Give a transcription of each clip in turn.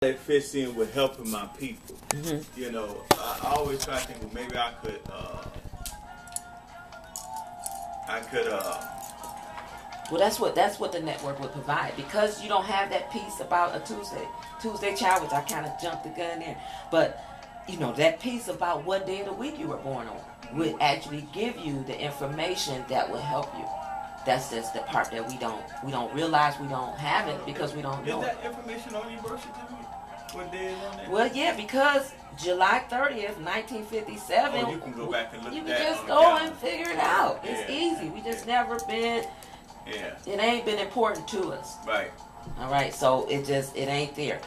that fits in with helping my people. You know, I always try to think, well, maybe I could, Well, that's what the network would provide, because you don't have that piece about a Tuesday child, which I kind of jumped the gun there. But you know, that piece about what day of the week you were born on would actually give you the information that will help you. That's just the part that we don't realize we don't have it because we don't know. Is that information on your birth certificate? What day is on there? Well, yeah, because July 30th, 1957. Oh, you can go back and look you at can that. just go and figure it out. It's easy. We just never been. Yeah. It ain't been important to us. Right. All right. So it ain't there.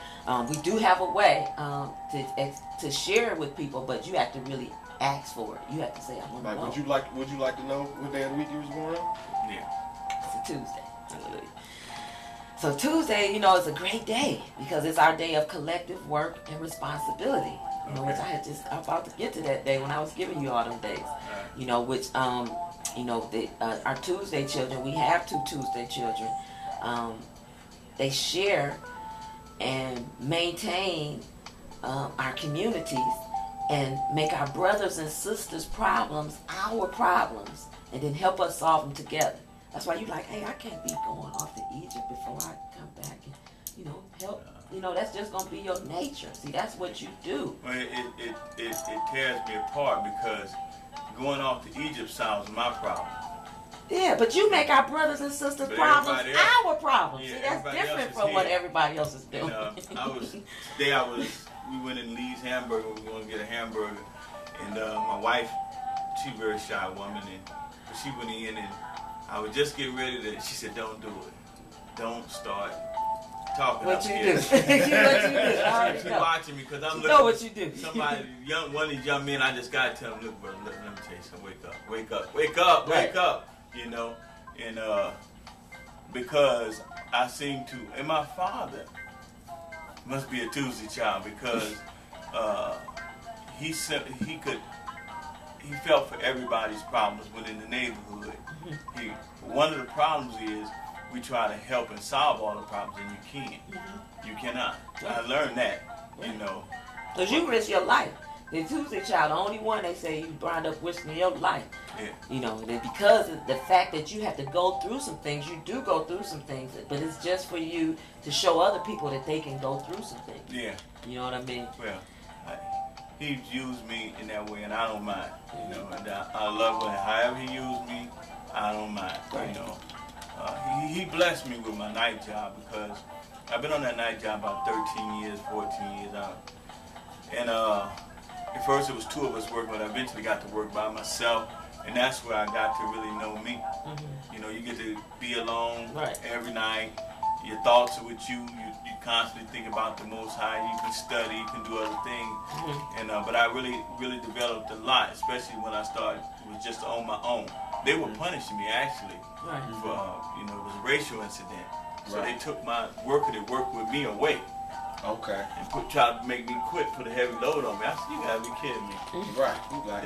We do have a way to share it with people, but you have to really ask for it. You have to say, I want to know. Would you like to know what day of the week you was born on? Yeah. It's a Tuesday. Hallelujah. So Tuesday, you know, is a great day because it's our day of collective work and responsibility. You know, which I had just about to get to that day when I was giving you all them days. You know, which you know, our Tuesday children, we have 2 Tuesday children. They share and maintain our communities and make our brothers and sisters' problems our problems, and then help us solve them together. That's why you're like, hey, I can't be going off to Egypt before I come back and, you know, help. You know, that's just going to be your nature. See, that's what you do. Well, it tears me apart because going off to Egypt solves my problem. Yeah, but you make our brothers and sisters' problems our problems. Yeah, see, that's different from what everybody else is doing. We went in Lee's Hamburger. We were going to get a hamburger. And my wife, she's a very shy woman, and she went in and I was just getting ready to, she said, don't do it. Don't start talking. What you do. What you do. She's watching me because I'm looking. Know what you do. Somebody, one of these young men, I just got to tell them, look, brother, let me tell you something. Wake up. You know, and because I seem to, and my father must be a Tuesday child because he felt for everybody's problems within the neighborhood. One of the problems is we try to help and solve all the problems, and you can't. You cannot. I learned that, you know. Because you risk your life. The Tuesday child, the only one they say you wind up risking your life. Yeah. You know, and because of the fact that you have to go through some things, you do go through some things, but it's just for you to show other people that they can go through some things. Yeah. You know what I mean? Well, he's used me in that way, and I don't mind. You know, and I love it. However he used me, I don't mind. Right. You know, he blessed me with my night job because I've been on that night job about 13 years, 14 years out. And at first it was 2 of us working, but I eventually got to work by myself, and that's where I got to really know me. You know, you get to be alone every night. Your thoughts are with you. You constantly think about the Most High. You can study, you can do other things. And but I really developed a lot, especially when I started was just on my own. They were punishing me actually for you know, it was a racial incident. So they took my worker that worked with me away. Okay. And tried to make me quit, put a heavy load on me. I said, you gotta be kidding me. Right. Like,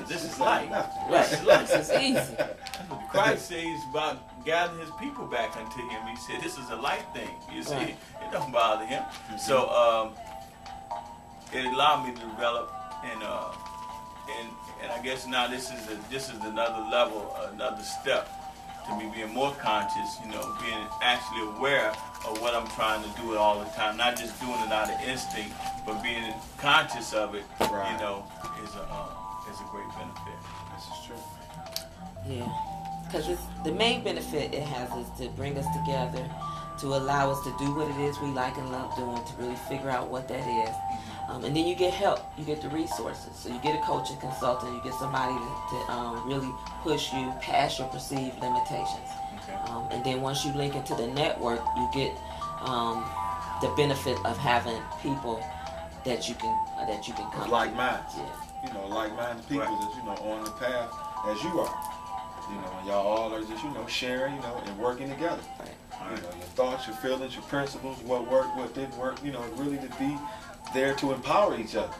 this is life. This is easy. Christ says about gathering his people back unto him. He said this is a life thing. You see, it don't bother him. So it allowed me to develop, and I guess now this is another level, another step to me being more conscious. You know, being actually aware of what I'm trying to do all the time, not just doing it out of instinct, but being conscious of it. You know, is a great benefit. This is true. Yeah, because the main benefit it has is to bring us together, to allow us to do what it is we like and love doing, to really figure out what that is. And then you get help, you get the resources. So you get a coach, a consultant, you get somebody to really push you past your perceived limitations. And then once you link into the network, you get the benefit of having people that you can come like minds. Yeah. You know, like-minded people that, you know, on the path as you are. You know, and y'all all are just, you know, sharing, you know, and working together. You know, your thoughts, your feelings, your principles, what worked, what didn't work, you know, really to be there to empower each other.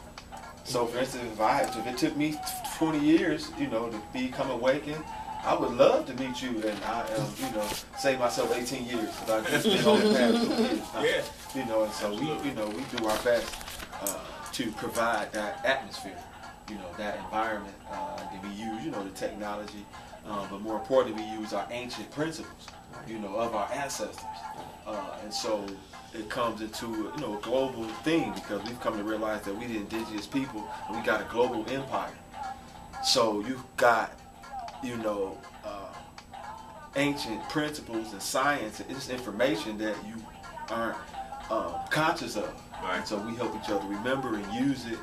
So for instance, if it took me 20 years, you know, to become awakened I would love to meet you, and I save myself 18 years because I've just been on the past 2 years. Yeah. And so we do our best to provide that atmosphere, that environment that we use, the technology, but more importantly, we use our ancient principles, of our ancestors, and so it comes into a global thing because we've come to realize that we the indigenous people and we got a global empire. So you've got ancient principles and science and it's information that you aren't conscious of. Right. And so we help each other remember and use it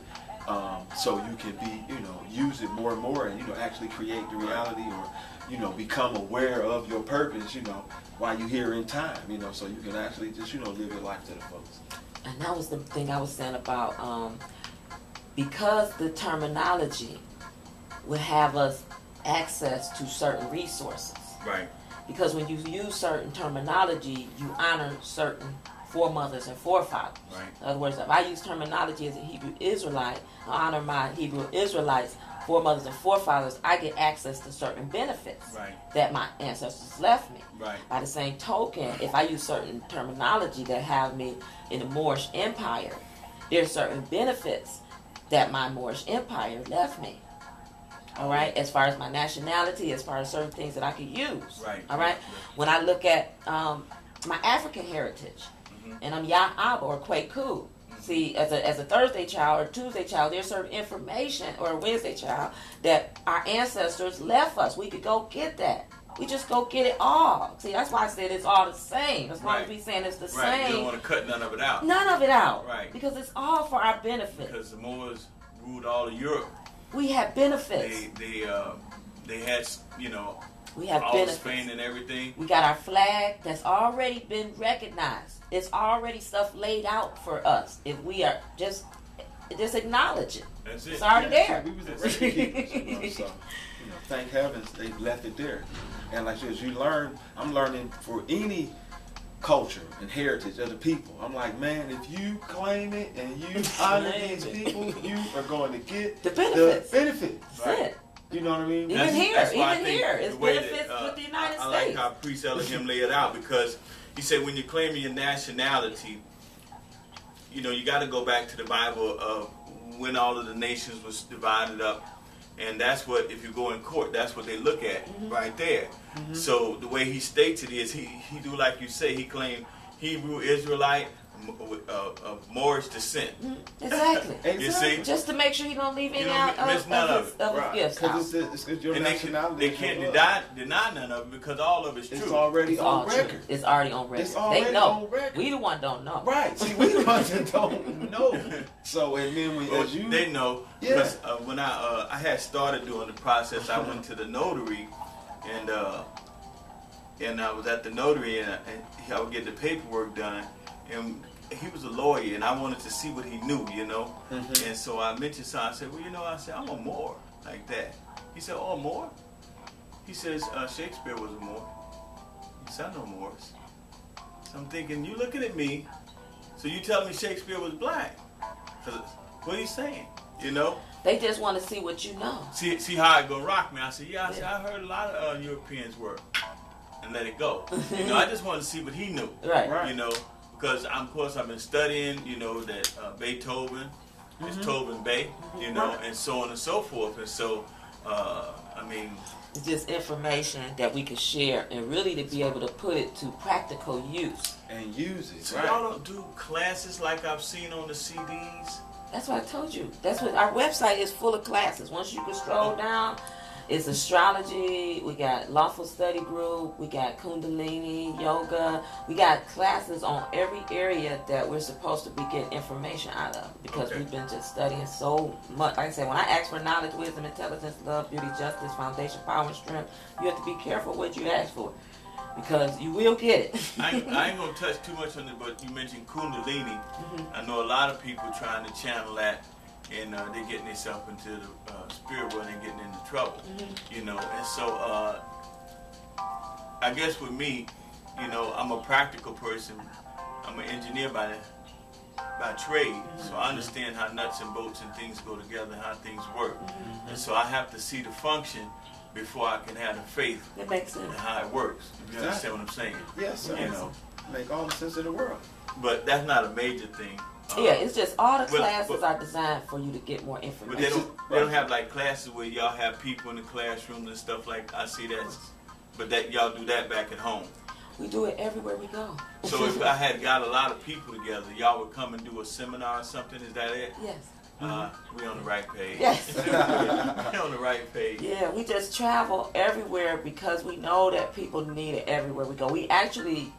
so you can be, use it more and more and, actually create the reality or, become aware of your purpose, while you're here in time, so you can actually just, live your life to the fullest. And that was the thing I was saying about, because the terminology would have us access to certain resources. Right. Because when you use certain terminology, you honor certain foremothers and forefathers. Right. In other words, if I use terminology as a Hebrew Israelite, I honor my Hebrew Israelites, foremothers and forefathers, I get access to certain benefits that my ancestors left me. Right. By the same token, if I use certain terminology that have me in the Moorish Empire, there's certain benefits that my Moorish Empire left me. All right, as far as my nationality, as far as certain things that I could use. Right. All right. When I look at my African heritage, and I'm Ya'ab or Kwaku. See, as a Thursday child or Tuesday child, there's certain information, or a Wednesday child, that our ancestors left us. We could go get that. We just go get it all. See, that's why I said it's all the same. As long as we saying it's the same. You don't want to cut none of it out. None of it out. Right. Because it's all for our benefit. Because the Moors ruled all of Europe. We have benefits. They had, we have all benefits. Spain and everything. We got our flag that's already been recognized. It's already stuff laid out for us. If we are just acknowledge it. That's it. It's already there. So we was the record keepers, so thank heavens they left it there. And like as you learn, I'm learning for any culture and heritage of the people. I'm like, man, if you claim it and you honor these people, you are going to get the benefits. That's it. You know what I mean? Even here, it's benefits with the United States. I like how Priest him lay it out because he said when you're claiming your nationality, you got to go back to the Bible of when all of the nations was divided up. And that's what, if you go in court, that's what they look at right there. So the way he states it is, he do like you say, he claimed Hebrew Israelite of Moorish descent. Exactly. You see? Just to make sure you don't leave any out miss none of it. of his gifts out. Because it's your And nationality. they can't deny none of it because all of it's true. It's already on record. It's already on record. It's already they know. on record. We the one don't know. Right. See, we the ones that don't know. So, and then they know. Because when I had started doing the process, I went to the notary, and I was at the notary, and I would get the paperwork done, and he was a lawyer, and I wanted to see what he knew, And so I mentioned something. I said, well, I'm a Moor, like that. He said, oh, a Moor? He says, Shakespeare was a Moor. He said, I know Moors. So I'm thinking, you looking at me, so you telling me Shakespeare was black? Because what are you saying, They just want to see what you know. See how it gonna rock me. I said, I heard a lot of Europeans work, and let it go. I just wanted to see what he knew. Right. Because of course I've been studying, that Beethoven, Beethoven Bay, and so on and so forth. And so, it's just information that we can share and really to be able to put it to practical use. And use it. So y'all don't do classes like I've seen on the CDs? That's what I told you. That's what our website is full of classes. Once you can scroll down, it's astrology, we got lawful study group, we got Kundalini, yoga. We got classes on every area that we're supposed to be getting information out of because we've been just studying so much. Like I said, when I ask for knowledge, wisdom, intelligence, love, beauty, justice, foundation, power, and strength, you have to be careful what you ask for because you will get it. I ain't going to touch too much on it, but you mentioned Kundalini. I know a lot of people trying to channel that. And they're getting themselves into the spirit world and getting into trouble, And so I guess with me, I'm a practical person. I'm an engineer by trade, so I understand how nuts and bolts and things go together, how things work. And so I have to see the function before I can have the faith That makes sense. in how it works. If you understand what I'm saying? Yes, sir. You know, Make all the sense in the world. but that's not a major thing. Yeah, it's just all the well, classes but- are designed for you to get more But information. they don't have like classes where y'all have people in the classroom and stuff like. I see that, but that y'all do that back at home. We do it everywhere we go. So if I had got a lot of people together, y'all would come and do a seminar or something. Is that it? Yes. We on the right page. Yes. we on the right page. Yeah, we just travel everywhere because we know that people need it everywhere we go. We actually,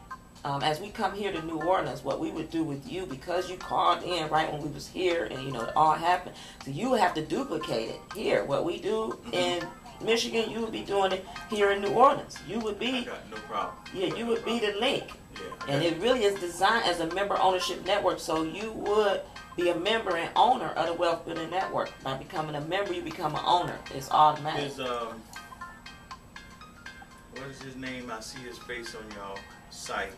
as we come here to New Orleans, what we would do with you, because you called in right when we was here and, you know, it all happened, so you would have to duplicate it here. What we do in Michigan, you would be doing it here in New Orleans. You would I be, got no problem. yeah, you would be the link. Yeah. And it really is designed as a member ownership network, so you would be a member and owner of the Wealth Building Network. By becoming a member, you become an owner. It's automatic. Is what is his name? I see his face on y'all site.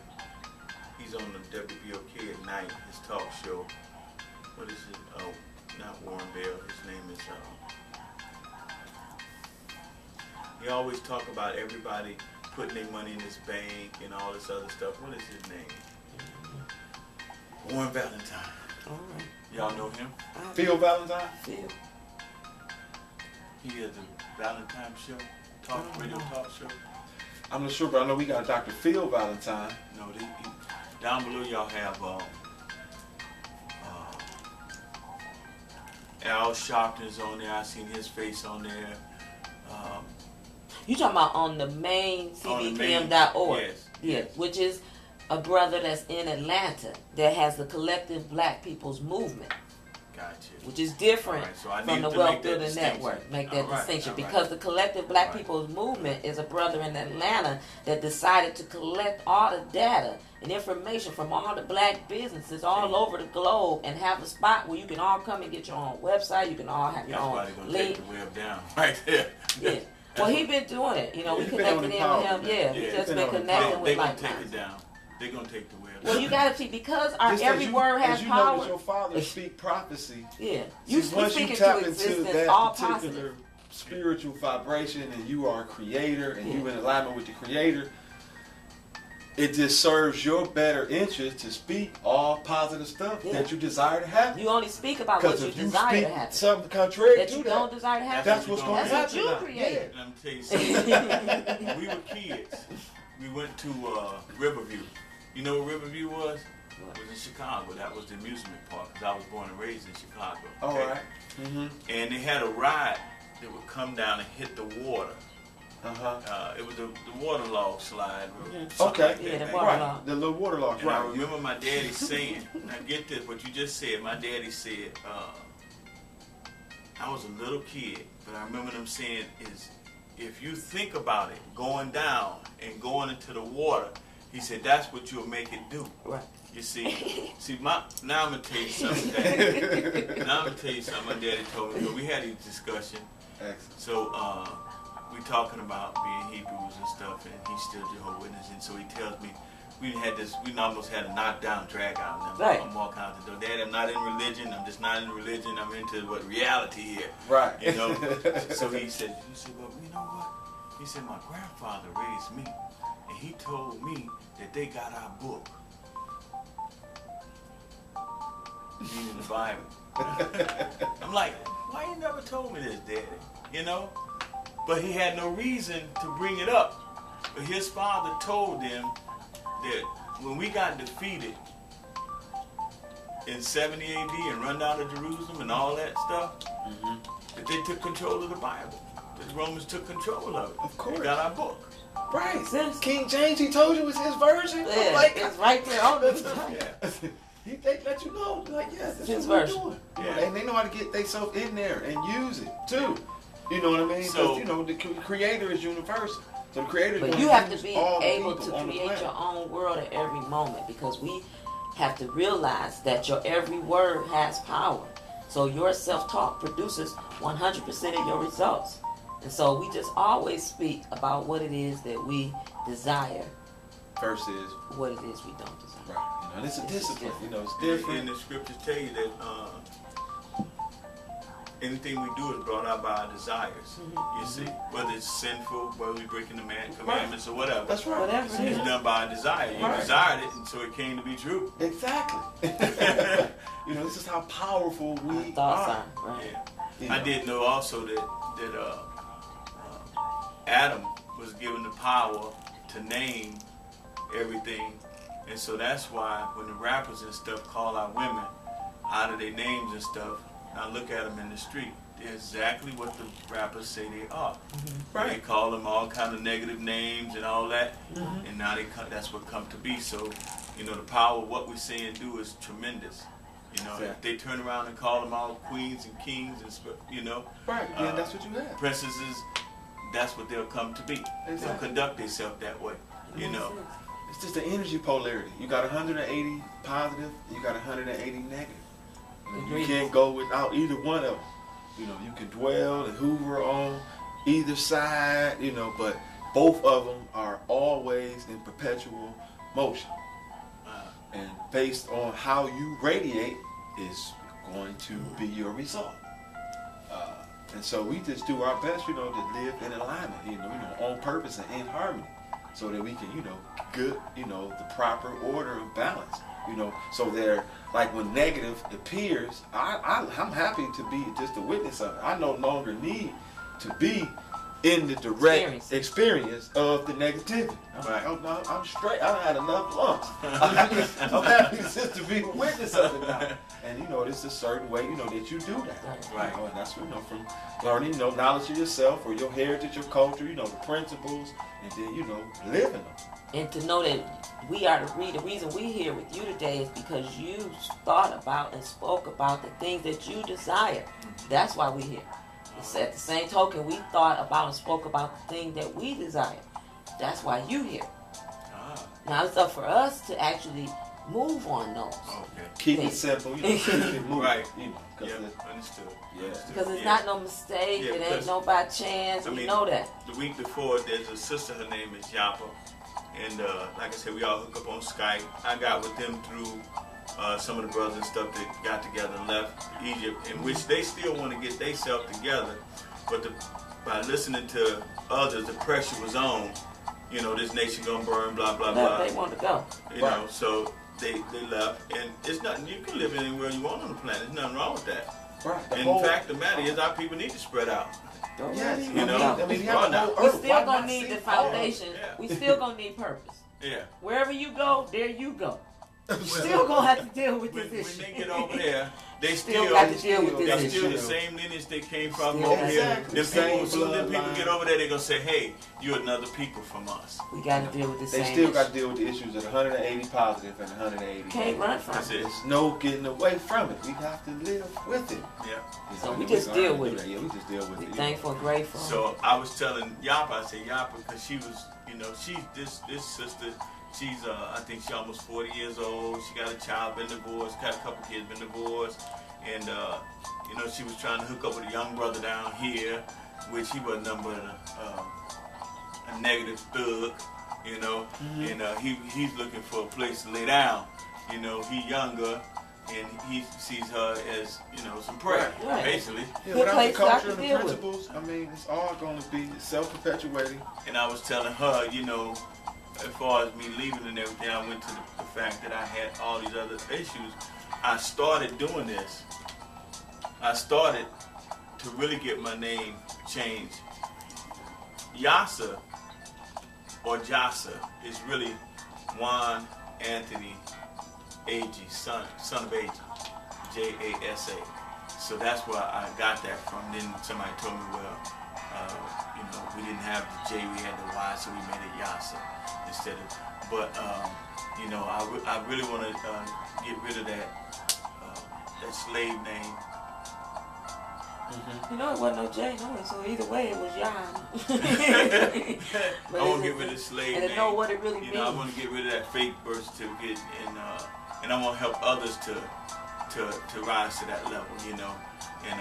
He's on the WBOK at night. His talk show. What is it? Oh, not Warren Bell. His name is. He always talk about everybody putting their money in his bank and all this other stuff. What is his name? Warren Valentine. All right. Y'all know him? Phil Valentine? Phil. He has a Valentine show, radio talk show. I'm not sure, but I know we got Dr. Phil Valentine. No, down below y'all have Al Sharpton's on there. I seen his face on there. You talking about on the main On the cbpm.org? yes, Yeah, yes. which is a brother that's in Atlanta that has the Collective Black People's Movement, Gotcha. which is different All right, so I from need the to Wealth make that Building distinction. Network. Make that All right, distinction all right. because the Collective Black All right. People's Movement is a brother in Atlanta that decided to collect all the data and information from all the black businesses all over the globe and have a spot where you can all come and get your own website. You can all have your That's why own they're gonna link. take the web down right there. Yeah. Well, he been doing it. You know, we He's been on connected the in with him. empowerment. Yeah, we Yeah, just been been on the connecting They're with gonna like take it minds. down. They're gonna take the web Well, down. you gotta see because our Just every as you, word has as you know that power. your father speak prophecy. Yeah, you See, once you speak tap into into existence that all particular positive. spiritual vibration and you are a creator and you Yeah. in alignment with the creator, it just serves your better interest to speak all positive stuff Yeah. that you desire to happen. You only speak about what Because you if you desire speak to happen. something contrary That to you that, don't desire to happen. that's what's going to That's happen. what you now. created. And I'm tell you something. When we were kids, we went to Riverview. You know what Riverview was? It was in Chicago. That was the amusement park because I was born and raised in Chicago. All okay? right. Mm-hmm. And they had a ride that would come down and hit the water. Uh-huh. It was the water log slide. or Mhm. something Okay. like that Yeah, the back water then. log. Right. The little water logs, And I right. remember my daddy saying, now get this, what you just said, my daddy said, I was a little kid, but I remember them saying is, if you think about it, going down and going into the water, he said, that's what you'll make it do. Right. You see, now I'm going to tell you something, Daddy. Now I'm going to tell you something my daddy told me, because we had a discussion. Excellent. So, we talking about being Hebrews and stuff, and he's still Jehovah's Witness, and so he tells me, we almost had a knockdown, drag out. And Right. I'm walking out the door, Dad, I'm not in religion, I'm just not in religion, I'm into what reality here. Right. You know? So he said, well, you know what? He said, my grandfather raised me, and he told me that they got our book. Meaning the Bible. I'm like, why you never told me this, Daddy? You know? But he had no reason to bring it up. But his father told them that when we got defeated in 70 AD and run down to Jerusalem and all that stuff, that they took control of the Bible. The Romans took control of it. Of course. They got our book. Right. Sense. King James, he told you it's his version. Yeah, Like, it's right there on the Yeah. they let you know, like, yeah, that's His what version. we're doing. Yeah. And they know how to get themselves in there and use it too. You know what I mean? Because So- you know the creator is universal. So the creator. But is you gonna have to use be all the able people to on the create planet. your own world at every moment because we have to realize that your every word has power. So your self-talk produces 100% of your results. And so we just always speak about what it is that we desire Versus, what it is we don't desire. right? You know, and it's a It's discipline. different. You know, it's And different. the scriptures tell you that anything we do is brought out by our desires. You see, whether it's sinful, whether we're breaking the commandments or whatever. That's right. Whatever it It's is. done by our desire. You Right. desired it, and so it came to be true. Exactly. You know, this is how powerful Our we thoughts are. are, right? Yeah. You I know. did know also that Adam was given the power to name everything, and so that's why when the rappers and stuff call out women out of their names and stuff, I look at them in the street. They're exactly what the rappers say they are. Right. They call them all kind of negative names and all that, and now that's what come to be. So, you know, the power of what we say and do is tremendous. You know, if Exactly. they turn around and call them all queens and kings and you know, Right. Yeah, that's what you have. princesses, that's what they'll come to be. They'll Exactly. conduct themselves that way. You know, It's just the energy polarity. You got 180 positive, you got 180 negative. You Agreed. can't go without either one of them. You know, you can dwell and hoover on either side, you know, but both of them are always in perpetual motion. And based on how you radiate is going to be your result. And so we just do our best, you know, to live in alignment, you know, on purpose and in harmony, so that we can, you know, get, you know, the proper order of balance, you know. So they're like when negative appears, I'm happy to be just a witness of it. I no longer need to be in the direct experience of the negativity. I'm like, oh no, I'm straight. I done had enough lumps. I'm happy just to be a witness of it now. And you know, there's a certain way, you know, that you do that. Right. You know, and that's, you know, from learning, you know, knowledge of yourself or your heritage, your culture, you know, the principles, and then, you know, living them. And to know that we are the reason we're here with you today is because you thought about and spoke about the things that you desire. That's why we're here. It's at the same token, we thought about and spoke about the thing that we desire. That's why you here. Now it's up for us to actually move on those. Okay. Keep it simple, you know, keep it moving. Right. You know, Yeah, because understood. Yeah. Understood. Because it's Yeah. not no mistake. Yeah, it ain't because- no by chance. I We mean, know that. The week before, there's a sister, her name is Yapa. And like I said, we all hook up on Skype. I got with them through some of the brothers and stuff that got together and left Egypt, in which they still want to get themselves together. But by listening to others, the pressure was on. You know, this nation gonna burn, blah, blah, blah. They want to go. You know, so they left. And it's nothing, you can live anywhere you want on the planet. There's nothing wrong with that. right, the In whole, fact, the matter is our people need to spread out. yes, You know, I mean, you Well, have the now- whole We earth. still Why gonna not need see the all of foundation. Yeah. We still gonna need purpose. Yeah. Wherever you go, there you go. You still gonna have to deal with When this issue. they get over there, they Still still got to deal with this that's issue. still the same lineage they came from Still over here. exactly. Them Same people, soon them people bloodline. get over there, they're gonna say, "Hey, you're another people from us." We got to deal with the They same still issue. got to deal with the issues of 180 positive and 180 Can't negative. run from That's it. it. There's no getting away from it. We have to live with it. Yeah. You So know, we just learn deal to with do it. that. Yeah, we just deal with We it. thankful and grateful. So I was telling Yapa, I said Yapa, because she was, you know, she's this sister. She's I think she almost 40 years old. She got a child, been divorced, got a couple kids, been divorced, and you know, she was trying to hook up with a young brother down here, which he was nothing but a negative thug, you know, and he's looking for a place to lay down. You know, he younger, and he sees her as, you know, some prey, Right. basically. Yeah, Good without the place not culture to and the deal with. principles, I mean, it's all going to be self-perpetuating. And I was telling her, you know, as far as me leaving and everything, I went to the fact that I had all these other issues. I started doing this. I started to really get my name changed. Yasa, or Jasa, is really Juan Anthony Agee, son of Agee, J-A-S-A. So that's where I got that from. Then somebody told me, well, you know, we didn't have the J, we had the Y, so we made it Yasa instead of. But you know, I really want to get rid of that slave name. You know, it wasn't no J, no, so either way, it was Yan. I want to get rid of the slave and name. to know what it really You means. know, I want to get rid of that fake birth certificate, and I want to help others to rise to that level. You know, and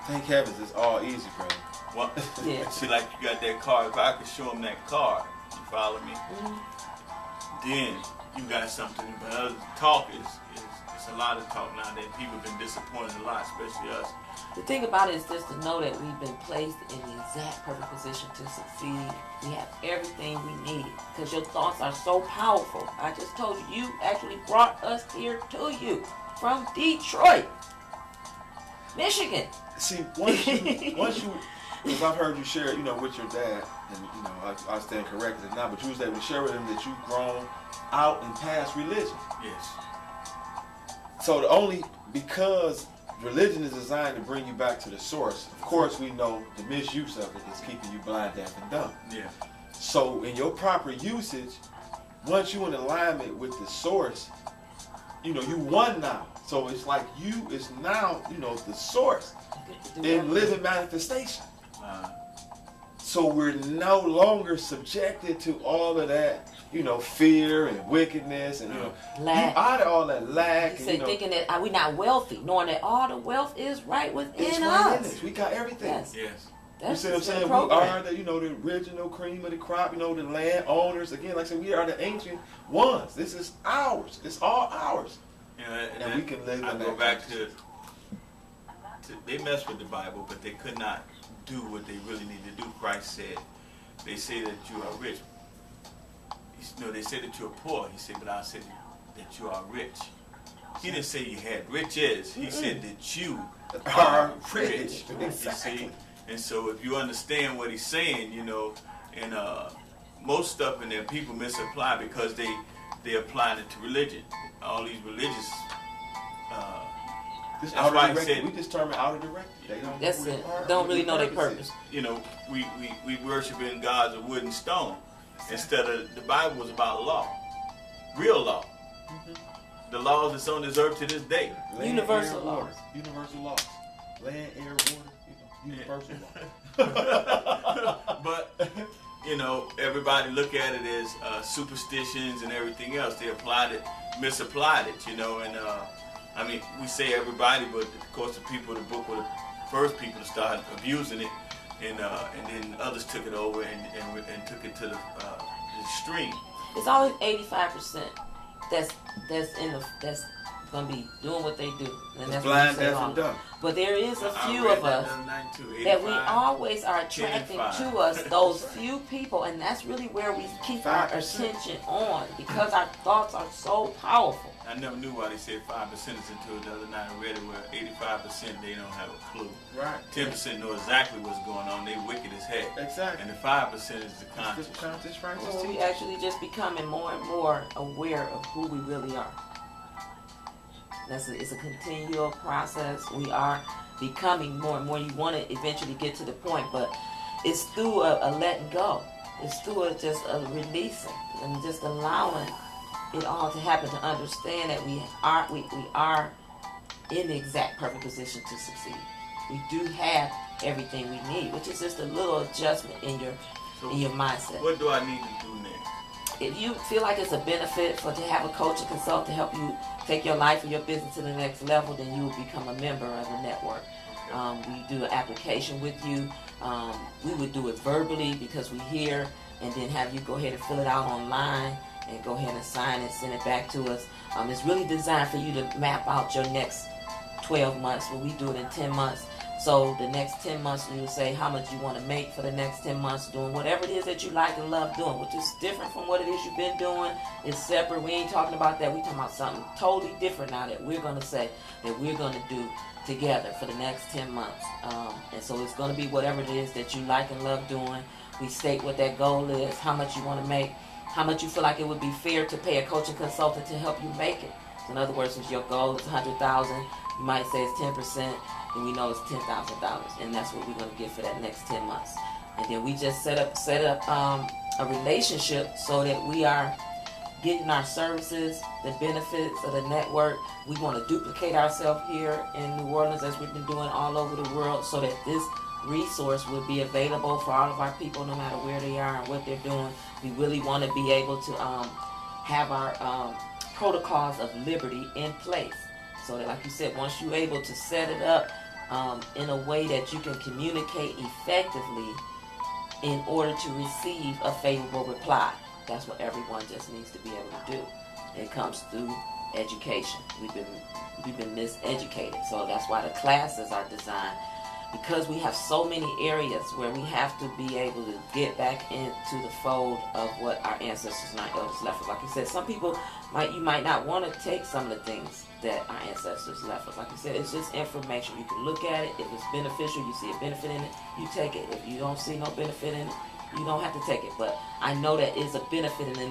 Thank heavens, it's all easy, brother. what? Yeah. See, like you got that card. If I could show them that card, you follow me? Then you got something. But other talk is It's a lot of talk now that people have been disappointed a lot, especially us. The thing about it is just to know that we've been placed in the exact perfect position to succeed. We have everything we need because your thoughts are so powerful. I just told you, you actually brought us here to you from Detroit, Michigan. See, once you, because I've heard you share, with your dad, and I stand corrected now, but you was able to share with him that you've grown out and past religion. Yes. So because religion is designed to bring you back to the source, of course we know the misuse of it is keeping you blind, deaf, and dumb. Yeah. So in your proper usage, once you're in alignment with the source, you won now. So it's like you is now, the source in living manifestation. So we're no longer subjected to all of that, fear and wickedness and lack. You out of all that lack. He said, thinking that we're not wealthy, knowing that all the wealth is right within it's us. right in us. We got everything. Yes. Yes. You see what I'm saying? We are the original cream of the crop. The land owners. Again, like I said, we are the ancient ones. This is ours. It's all ours. And we can live. I go back to they mess with the Bible, but they could not do what they really need to do. Christ said, they say that you are rich. They say that you're poor. He said, but I said that you are rich. He didn't say you had riches. He said that you are rich. Exactly. You see? And so if you understand what he's saying, and most stuff in there people misapply because they applied it to religion. All these religious we just term it out of direct. That's it. Don't really know their purpose. We worshiping gods of wood and stone instead of the Bible was about law, real law. The laws that's on this earth to this day. Land, universal air, laws. Water. Universal laws. Land, air, water. Universal law. But everybody look at it as superstitions and everything else. They misapplied it. And we say everybody, but of course the book were the first people to start abusing it, and then others took it over and took it to the extreme. It's always 85% that's gonna be doing what they do, and that's blind, what deaf, and dumb. But there is a few of us that we always are attracting to us those few people, and that's really where we keep our attention on because our thoughts are so powerful. I never knew why they said 5% until the other night I read it, where 85% they don't have a clue. Right. 10% know exactly what's going on. They wicked as heck. Exactly. And the 5% is the conscious. So we actually just becoming more and more aware of who we really are. It's a continual process. We are becoming more and more. You want to eventually get to the point, but it's through a letting go. It's through just a releasing and just allowing it all to happen, to understand that we are in the exact perfect position to succeed. We do have everything we need, which is just a little adjustment in your mindset. What do I need to do next? If you feel like it's a benefit to have a coach and consult to help you take your life or your business to the next level, then you will become a member of the network. We do an application with you. We would do it verbally because we're here, and then have you go ahead and fill it out online and go ahead and sign and send it back to us. It's really designed for you to map out your next 12 months, but we do it in 10 months. So the next 10 months, you will say how much you want to make for the next 10 months doing whatever it is that you like and love doing, which is different from what it is you've been doing. It's separate. We ain't talking about that. We're talking about something totally different now that we're going to say that we're going to do together for the next 10 months. And so it's going to be whatever it is that you like and love doing. We state what that goal is, how much you want to make, how much you feel like it would be fair to pay a coaching consultant to help you make it. So in other words, if your goal is $100,000, you might say it's 10%, and we know it's $10,000, and that's what we're going to get for that next 10 months. And then we just set up a relationship so that we are getting our services, the benefits of the network. We want to duplicate ourselves here in New Orleans as we've been doing all over the world, so that this resource will be available for all of our people, no matter where they are and what they're doing. We really want to be able to have our protocols of liberty in place, so that, like you said, once you're able to set it up in a way that you can communicate effectively in order to receive a favorable reply. That's what everyone just needs to be able to do. It comes through education. We've been miseducated. So that's why the classes are designed, because we have so many areas where we have to be able to get back into the fold of what our ancestors and our elders left us. Like you said, some people you might not want to take some of the things that our ancestors left us. Like you said, it's just information. You can look at it. If it's beneficial, you see a benefit in it, you take it. If you don't see no benefit in it, you don't have to take it. But I know that is a benefit in it.